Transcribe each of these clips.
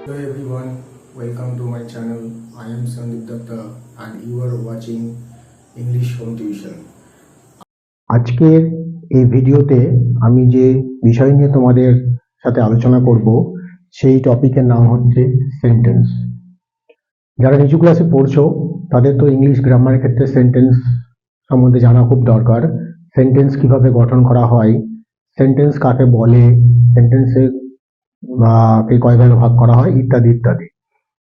Hello everyone, welcome to my channel. I am Sandeep Datta and you are watching English Home Tuition. আজকের এই ভিডিওতে আমি যে বিষয় নিয়ে তোমাদের সাথে আলোচনা করব সেই টপিকের নাম হচ্ছে সেন্টেন্স। যারা নিচু ক্লাসে পড়ছো তাদের তো ইংলিশ গ্রামারের ক্ষেত্রে সেন্টেন্স সম্বন্ধে জানা খুব দরকার। সেন্টেন্স কিভাবে গঠন করা হয়, সেন্টেন্স কাকে বলে, সেন্টেন্সের কে কয় ভাগে ভাগ করা হয় ইত্যাদি ইত্যাদি।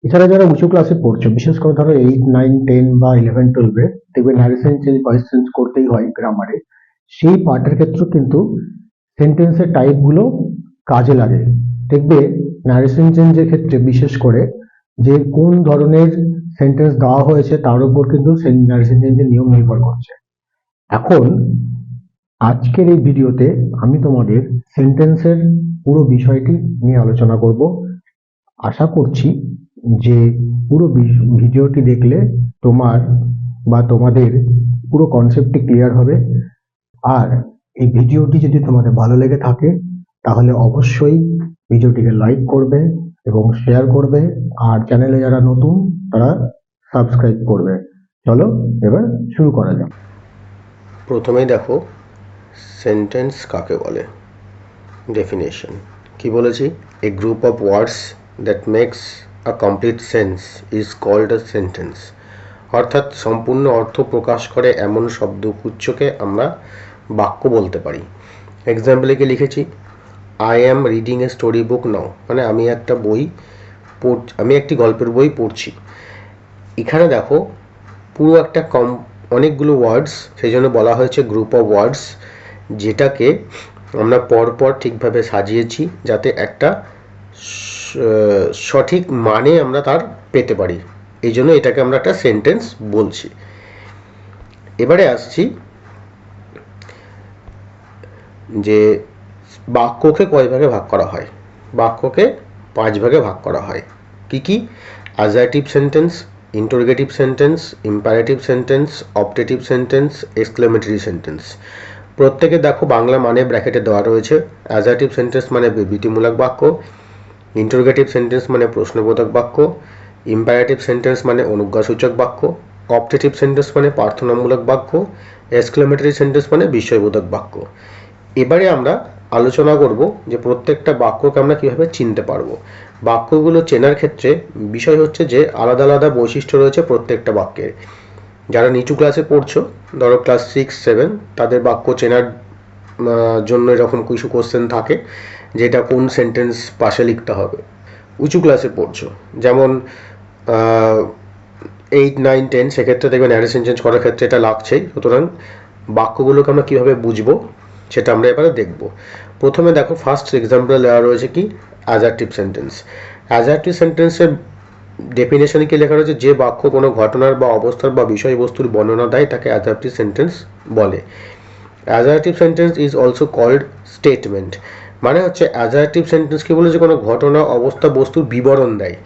এছাড়া যারা উঁচু ক্লাসে পড়ছো, বিশেষ করে ধরো 8, 9, 10 বা 11, 12-এ দেখবে ন্যারেশন চেঞ্জ, ভয়েস চেঞ্জ করতেই হয় গ্রামারে। সেই পার্টের ক্ষেত্রেও কিন্তু সেন্টেন্সের টাইপগুলো কাজে লাগে। দেখবে ন্যারেশন চেঞ্জের ক্ষেত্রে বিশেষ করে যে কোন ধরনের সেন্টেন্স দেওয়া হয়েছে তার উপর কিন্তু ন্যারেশন চেঞ্জের নিয়ম নির্ভর করছে। এখন আজকের এই ভিডিওতে আমি তোমাদের সেন্টেন্সের পুরো বিষয়টি নিয়ে আলোচনা করব। আশা করছি যে পুরো ভিডিওটি দেখলে তোমার বা তোমাদের পুরো কনসেপ্টটি ক্লিয়ার হবে। আর এই ভিডিওটি যদি তোমাদের ভালো লেগে থাকে তাহলে অবশ্যই ভিডিওটিকে লাইক করবে এবং শেয়ার করবে, আর চ্যানেলে যারা নতুন তারা সাবস্ক্রাইব করবে। চলো এবার শুরু করা যাক। প্রথমেই দেখো সেন্টেন্স কাকে বলে। ডেফিনেশন কি বলেছি, a group of words that makes a complete sense is called a sentence. অর্থাৎ সম্পূর্ণ অর্থ প্রকাশ করে এমন শব্দগুচ্ছকে আমরা বাক্য বলতে পারি। এক্সাম্পলে কি লিখেছি, I am reading a story book now, মানে আমি একটি গল্পের বই পড়ছি। এখানে দেখো পুরো একটা অনেকগুলো ওয়ার্ডস, সেই জন্য বলা হয়েছে গ্রুপ অফ ওয়ার্ডস, যেটাকে আমরা পরপর ঠিকভাবে সাজিয়েছি যাতে একটা সঠিক মানে আমরা তার পেতে পারি। এই জন্য এটাকে আমরা একটা সেন্টেন্স বলছি। এবারে আসছি যে বাক্যকে কয় ভাগে ভাগ করা হয়। বাক্যকে 5 ভাগে ভাগ করা হয়। কি কি? Assertive sentence, interrogative sentence, imperative sentence, optative sentence, exclamatory sentence. প্রত্যেকে দেখো বাংলা মানে ব্র্যাকেটে দেওয়া রয়েছে। অ্যাজারটিভ সেন্টেন্স মানে বিবৃতিমূলক বাক্য, ইন্টারোগেটিভ সেন্টেন্স মানে প্রশ্নবোধক বাক্য, ইম্পারেটিভ সেন্টেন্স মানে অনুজ্ঞাসূচক বাক্য, অপটেটিভ সেন্টেন্স মানে প্রার্থনামূলক বাক্য, এক্সক্লেমেটরি সেন্টেন্স মানে বিস্ময়বোধক বাক্য। এবারে আমরা আলোচনা করব যে প্রত্যেকটা বাক্যকে আমরা কিভাবে চিনতে পারবো। বাক্যগুলো চেনার ক্ষেত্রে বিষয় হচ্ছে যে আলাদা আলাদা বৈশিষ্ট্য রয়েছে প্রত্যেকটা বাক্যের। যারা নিচু ক্লাসে পড়ছো, ধরো ক্লাস 6, 7, তাদের বাক্য চেনার জন্য এরকম কিছু কোশ্চেন থাকে যেটা কোন সেন্টেন্স পাশে লিখতে হবে। উঁচু ক্লাসে পড়ছো, যেমন 8, 9, 10, সেক্ষেত্রে দেখবেন ন্যারেশন চেঞ্জ করার ক্ষেত্রে এটা লাগছেই। সুতরাং বাক্যগুলোকে আমরা কীভাবে বুঝবো সেটা আমরা এবারে দেখব। প্রথমে দেখো ফার্স্ট এক্সাম্পল দেওয়া রয়েছে কি, অ্যাজারটিভ সেন্টেন্স। অ্যাজারটিভ সেন্টেন্সের ডেফিনেশনে কি লেখা রয়েছে, যে বাক্য কোনো ঘটনার বা অবস্থার বা বিষয়বস্তুর বর্ণনা দেয় তাকে অ্যাজারটিভ সেন্টেন্স বলে। Assertive sentence is also called statement. মানে হচ্ছে অ্যাজারটিভ সেন্টেন্স কি বলে, যে কোনো ঘটনা, অবস্থা, বস্তুর বিবরণ দেয়।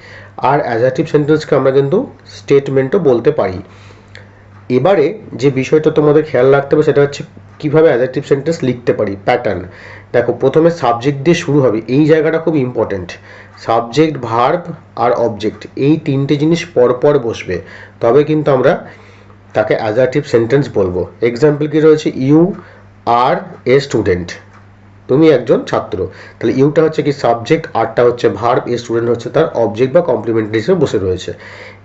আর অ্যাজারটিভ সেন্টেন্সকে আমরা কিন্তু স্টেটমেন্টও বলতে পারি। এবারে যে বিষয়টা তোমাদের খেয়াল রাখতে হবে সেটা হচ্ছে কিভাবে অ্যাডজেক্টিভ সেন্টেন্স লিখতে পারি, প্যাটার্ন। দেখো প্রথমে সাবজেক্ট দিয়ে শুরু হবে, এই জায়গাটা খুব ইম্পর্টেন্ট। সাবজেক্ট, ভার্ব আর অবজেক্ট, এই তিনটে জিনিস পরপর বসবে, তবে কিন্তু আমরা তাকে অ্যাডজেক্টিভ সেন্টেন্স বলবো। এক্সাম্পল কি রয়েছে, ইউ আর এ স্টুডেন্ট, তুমি একজন ছাত্র। তাহলে ইউটা হচ্ছে কি সাবজেক্ট, আরটা হচ্ছে ভার্ব, এ স্টুডেন্ট হচ্ছে তার অবজেক্ট বা কমপ্লিমেন্টারি হিসেবে বসে রয়েছে।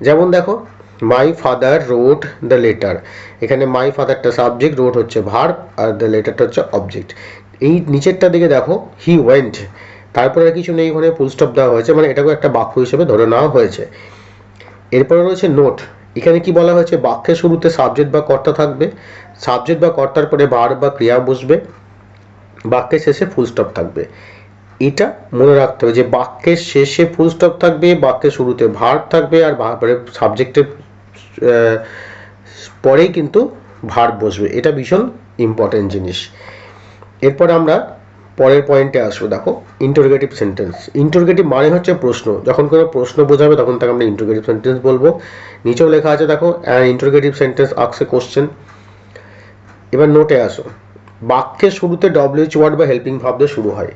যেমন দেখো my father wrote the letter, এখানে মাই ফাদারটা সাবজেক্ট, রোড হচ্ছে ভার্ব, আর দ্য লেটারটা হচ্ছে অবজেক্ট। এই নিচেরটা দিকে দেখো হি ওয়েন্ট, তারপরে আর কিছু নেই, ওখানে ফুল স্টপ দেওয়া হয়েছে, মানে এটাকে একটা বাক্য হিসেবে ধরে নেওয়া হয়েছে। এরপরে রয়েছে নোট, এখানে কি বলা হয়েছে, বাক্যের শুরুতে সাবজেক্ট বা কর্তা থাকবে, সাবজেক্ট বা কর্তার পরে ভার্ব বা ক্রিয়া বসবে, বাক্যের শেষে ফুল স্টপ থাকবে। এটা মনে রাখতে হবে যে বাক্যের শেষে ফুল স্টপ থাকবে, বাক্যের শুরুতে ভার্ব থাকবে, আর সাবজেক্টের পরেই কিন্তু ভার্ব বসবে। এটা ভীষণ ইম্পর্টেন্ট জিনিস। এরপর আমরা পরের পয়েন্টে আসবো। দেখো ইন্টারোগেটিভ সেন্টেন্স। ইন্টারোগেটিভ মানে হচ্ছে প্রশ্ন, যখন কোনো প্রশ্ন বোঝাবে তখন তাকে আমরা ইন্টারোগেটিভ সেন্টেন্স বলবো। নিচেও লেখা আছে দেখো, ইন্টারোগেটিভ সেন্টেন্স আস্কস এ কোশ্চেন। এবার নোটে আসো, বাক্যের শুরুতে ডব্লিউএইচ ওয়ার্ড বা হেল্পিং ভার্ব দিয়ে শুরু হয়।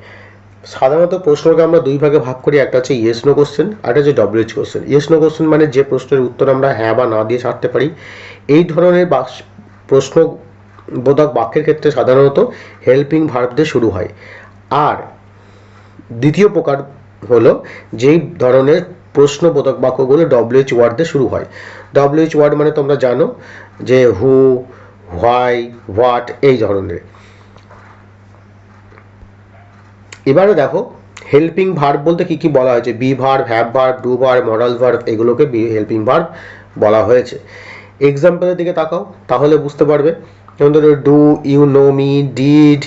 সাধারণত প্রশ্নকে আমরা দুই ভাগে ভাগ করি, একটা হচ্ছে ইয়েস নো কোশ্চেন আর একটা হচ্ছে WH question. Yes no question মানে যে প্রশ্নের উত্তর আমরা হ্যাঁ বা না দিয়ে ছাড়তে পারি। এই ধরনের প্রশ্নবোধক বাক্যের ক্ষেত্রে সাধারণত হেল্পিং ভার্ব দিয়ে শুরু হয়। আর দ্বিতীয় প্রকার হলো যেই ধরনের প্রশ্নবোধক বাক্যগুলো ডব্লিউএইচ ওয়ার্ড দিয়ে শুরু হয়। ডব্লিউএইচ ওয়ার্ড মানে তোমরা জানো যে হু, হোয়াই, হোয়াট, এই ধরনের। এবারে দেখো হেল্পিং ভার্ব বলতে কি কি বলা হয়েছে। Be verb, have verb, do verb, modal verb, এগুলোকে হেল্পিং ভার্ব বলা হয়েছে। এক্সাম্পলের দিকে তাকাও, তাহলে বুঝতে পারবে। যেমন ধরো do, you know me, did,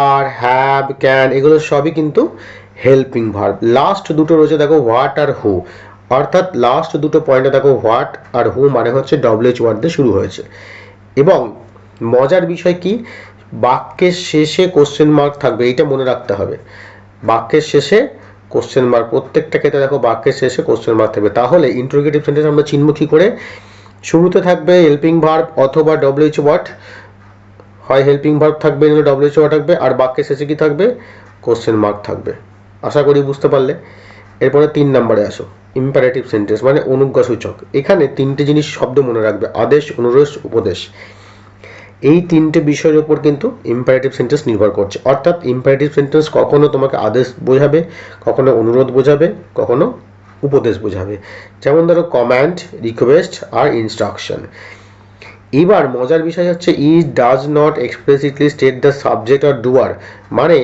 are, have, can, এগুলো সবই কিন্তু হেল্পিং ভার্ব। লাস্ট দুটো রয়েছে দেখো হোয়াট আর হু, অর্থাৎ লাস্ট দুটো পয়েন্টে দেখো হোয়াট আর হু মানে হচ্ছে ডব্লিউএইচ ওয়ার্ড দিয়ে শুরু হয়েছে। এবং মজার বিষয় কি, বাক্যের শেষে কোশ্চেন মার্ক থাকবে, এইটা মনে রাখতে হবে। বাক্যের শেষে কোশ্চেন মার্ক, প্রত্যেকটা ক্ষেত্রে দেখো বাক্যের শেষে কোশ্চেন মার্ক থাকবে। তাহলে ইন্টারোগেটিভ সেন্টেন্স আমরা চিনব কি করে? শুরুতে থাকবে হেল্পিং ভার্ব অথবা ডব্লিউএইচ ওয়ার্ড, হয় হেল্পিং ভার্ব থাকবে নইলে ডব্লিউএইচ ওয়ার্ড থাকবে, আর বাক্যের শেষে কি থাকবে? কোশ্চেন মার্ক থাকবে। আশা করি বুঝতে পারলে। এরপরে 3 নম্বরে আসো, ইম্পারেটিভ সেন্টেন্স মানে অনুজ্ঞাসূচক। এখানে তিনটে জিনিস শব্দ মনে রাখবে, আদেশ, অনুরোধ, উপদেশ। এই তিনটে বিষয়ের উপর কিন্তু ইম্পারেটিভ সেন্টেন্স নির্ভর করছে। অর্থাৎ ইম্পারেটিভ সেন্টেন্স কখনো তোমাকে আদেশ বোঝাবে, কখনো অনুরোধ বোঝাবে, কখনো উপদেশ বোঝাবে। যেমন ধরো কমান্ড, রিকোয়েস্ট আর ইনস্ট্রাকশন। এবার মজার বিষয় হচ্ছে it does not explicitly state the subject or doer, মানে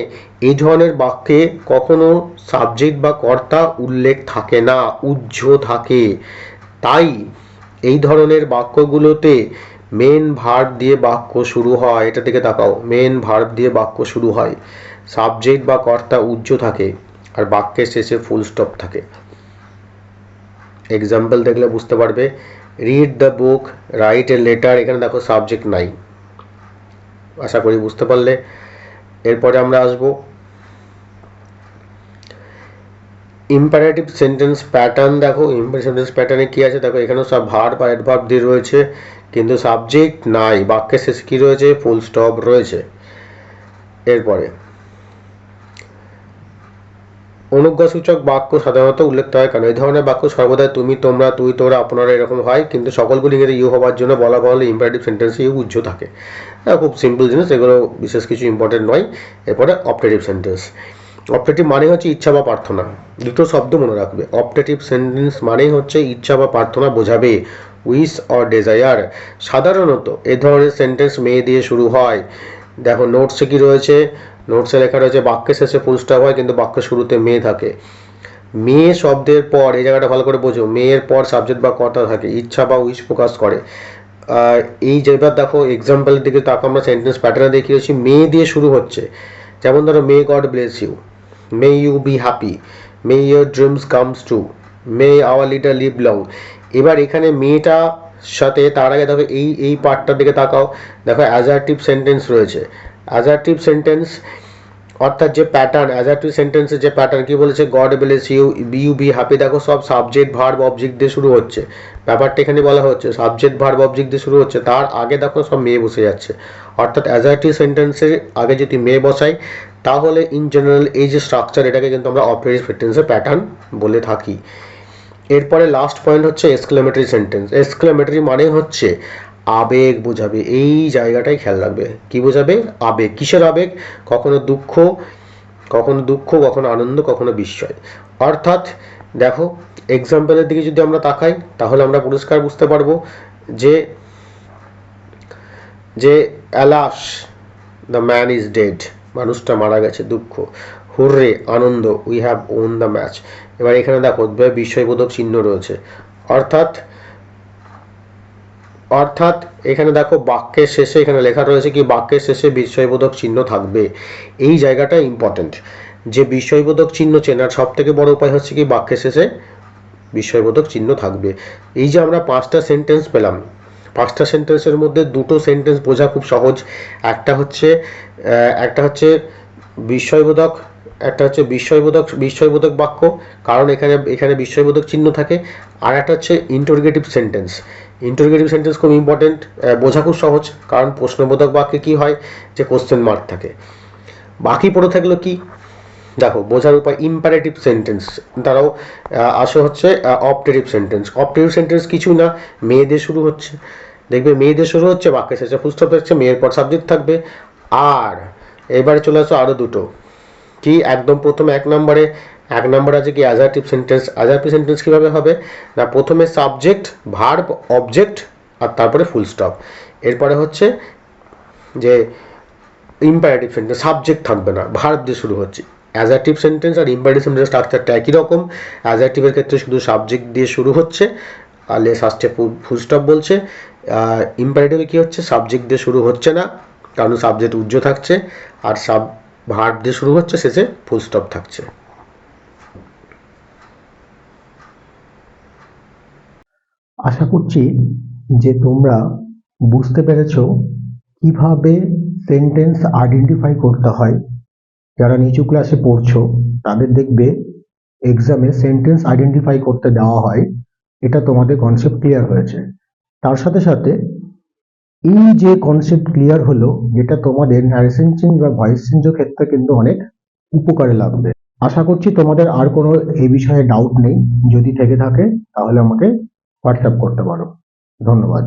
এই ধরনের বাক্যে কখনো সাবজেক্ট বা কর্তা উল্লেখ থাকে না, উহ্য থাকে। তাই এই ধরনের বাক্যগুলোতে মেন ভার্ব দিয়ে বাক্য শুরু হয়। এটা দিকে তাকাও, মেন ভার্ব দিয়ে বাক্য শুরু হয়, সাবজেক্ট বা কর্তা উহ্য থাকে, আর বাক্যের শেষে ফুল স্টপ থাকে। এক্সাম্পল দেখলে বুঝতে পারবে। Read the book, write a letter, এখানে দেখো সাবজেক্ট নাই। আশা করি বুঝতে পারলে। এরপরে আমরা আসবো ইম্পারেটিভ সেন্টেন্স প্যাটার্ন। দেখো ইম্পারেটিভ সেন্টেন্স প্যাটার্নে কি আছে, দেখো এখানেও সব ভার্ব আর অ্যাডভার্ব দিয়ে রয়েছে, কিন্তু সাবজেক্ট নাই, বাক্যের শেষে কি রয়েছে? ফুল স্টপ রয়েছে। এরপরে অনুজ্ঞাসূচক বাক্য সাধারণত উল্লেখ হয় কারণ এই ধরনের বাক্য সর্বদা তুমি, তোমরা, তুই, তোরা, আপনারা এরকম হয়, কিন্তু সকলগুলি ইংরেজি ইউ হওয়ার জন্য বলা হলে ইম্পারেটিভ সেন্টেন্সে ইউ উহ্য থাকে। খুব সিম্পল জিনিস, এগুলো বিশেষ কিছু ইম্পর্টেন্ট নয়। এরপরে অপটেটিভ সেন্টেন্স। অপটেটিভ মানে হচ্ছে ইচ্ছা বা প্রার্থনা। দুটো শব্দ মনে রাখবে, অপটেটিভ সেন্টেন্স মানেই হচ্ছে ইচ্ছা বা প্রার্থনা বোঝাবে, উইশ অর ডেজায়ার। সাধারণত এ ধরনের সেন্টেন্স মেয়ে দিয়ে শুরু হয়। দেখো নোটসে কি রয়েছে, নোটসে লেখা রয়েছে বাক্যের শেষে ফুল স্টপ হয় কিন্তু বাক্যের শুরুতে মেয়ে থাকে। মেয়ে শব্দের পর, এই জায়গাটা ভালো করে বোঝো, মেয়ের পর সাবজেক্ট বা কর্তা থাকে, ইচ্ছা বা উইশ প্রকাশ করে। এই যে এবার দেখো এক্সাম্পলের দিকে তাকে আমরা সেন্টেন্স প্যাটার্নে দেখিয়েছি, মেয়ে দিয়ে শুরু হচ্ছে। যেমন ধরো may God bless you, may you be happy, may your dreams comes true, may our leader live long. এবার এখানে মেয়েটা সাথে তার আগে দেখো এই পার্টটার দিকে তাকাও, দেখো অ্যাজারটিভ সেন্টেন্স রয়েছে। অ্যাজারটিভ সেন্টেন্স অর্থাৎ যে প্যাটার্ন, অ্যাজারটিভ সেন্টেন্সের যে প্যাটার্ন কি বলেছে, God bless you, you be happy, দেখো সব সাবজেক্ট ভার্ব অবজেক্ট দিয়ে শুরু হচ্ছে। ব্যাপারটা এখানে বলা হচ্ছে সাবজেক্ট ভার্ব অবজেক্ট দিয়ে শুরু হচ্ছে, তার আগে দেখো সব মেয়ে বসে যাচ্ছে। অর্থাৎ অ্যাজারটিভ সেন্টেন্সের আগে যদি মেয়ে বসাই তাহলে ইন জেনারেল এই যে স্ট্রাকচার, এটাকে কিন্তু আমরা অপারেটিভ সেন্টেন্সের প্যাটার্ন বলে থাকি। এরপরে লাস্ট পয়েন্ট হচ্ছে এক্সক্লেমেটরি সেন্টেন্স। এক্সক্লেমেটরি মানে হচ্ছে আবেগ বোঝাবে, এই জায়গাটাই খেয়াল রাখবে। কি বোঝাবে? আবেগ। কিসের আবেগ? কখনো দুঃখ, কখনো আনন্দ, কখনো বিস্ময়। অর্থাৎ দেখো এক্সাম্পলের দিকে যদি আমরা তাকাই তাহলে আমরা পরিষ্কার বুঝতে পারবো যে alas the man is dead, মানুষটা মারা গেছে, দুঃখ। হুররে, আনন্দ, we have won the match. এবার এখানে দেখো বিস্ময়বোধক চিহ্ন রয়েছে। অর্থাৎ এখানে দেখো বাক্যের শেষে এখানে লেখা রয়েছে কি, বাক্যের শেষে বিস্ময়বোধক চিহ্ন থাকবে। এই জায়গাটা ইম্পর্টেন্ট, যে বিস্ময়বোধক চিহ্ন চেনার সব থেকে বড় উপায় হচ্ছে কি বাক্যের শেষে বিস্ময়বোধক চিহ্ন থাকবে। এই যে আমরা 5টা সেন্টেন্স পেলাম, 5টা সেন্টেন্সের মধ্যে দুটো সেন্টেন্স বোঝা খুব সহজ। একটা হচ্ছে বিস্ময়বোধক, একটা হচ্ছে বিস্ময়বোধক বাক্য, কারণ এখানে বিস্ময়বোধক চিহ্ন থাকে। আর একটা হচ্ছে ইন্টারোগেটিভ সেন্টেন্স। ইন্টারোগেটিভ সেন্টেন্স খুব ইম্পর্টেন্ট, বোঝা খুব সহজ, কারণ প্রশ্নবোধক বাক্যে কি হয়, যে কোশ্চেন মার্ক থাকে। বাকি পড়ে থাকলো কি, দেখো বোঝার উপায়, ইম্পারেটিভ সেন্টেন্স তারাও আসে হচ্ছে অপটেটিভ সেন্টেন্স। অপটেটিভ সেন্টেন্স কিছু না, মেয়েদের শুরু হচ্ছে, দেখবে মেয়েদের শুরু হচ্ছে, বাক্যের শেষে ফুল স্টপ থাকছে, মেয়ের পর সাবজেক্ট থাকবে। আর এবারে চলে আসো আরো দুটো, কি একদম প্রথমে এক নম্বর আছে কি অ্যাজারটিভ সেন্টেন্স। অ্যাজারটিভ সেন্টেন্স কিভাবে হবে না, প্রথমে সাবজেক্ট, ভার্ব, অবজেক্ট আর তারপরে ফুল স্টপ। এরপরে হচ্ছে যে ইম্পারেটিভ সেন্টেন্স, সাবজেক্ট থাকবে না, ভার্ব দিয়ে শুরু হচ্ছে। অ্যাজারটিভ সেন্টেন্স আর ইম্পারেটিভ সেন্টেন্স স্ট্রাকচারটা একই রকম। অ্যাজারটিভের ক্ষেত্রে শুধু সাবজেক্ট দিয়ে শুরু হচ্ছে আর লেস আসছে, ফুল স্টপ বলছে। ইম্পারেটিভে কি হচ্ছে, সাবজেক্ট দিয়ে শুরু হচ্ছে না কারণ সাবজেক্ট উজ্জ্ব থাকছে, আর ভার্ব দিয়ে শুরু হচ্ছে, শেষে ফুল স্টপ থাকছে। আশা করছি যে তোমরা বুঝতে পেরেছো কিভাবে সেন্টেন্স আইডেন্টিফাই করতে হয়। যারা নিচু ক্লাসে পড়ছো তাদের দেখবে এক্সামে সেন্টেন্স আইডেন্টিফাই করতে দেওয়া হয়, এটা তোমাদের কনসেপ্ট ক্লিয়ার হয়েছে। তার সাথে সাথে এই যে কনসেপ্ট ক্লিয়ার হলো, যেটা তোমাদের ন্যারেশন চেঞ্জ বা ভয়েস চেঞ্জের ক্ষেত্রে কিন্তু অনেক উপকারে লাগবে। আশা করছি তোমাদের আর কোনো এই বিষয়ে ডাউট নেই। যদি থেকে থাকে তাহলে আমাকে হোয়াটসঅ্যাপ করতে পারো। ধন্যবাদ।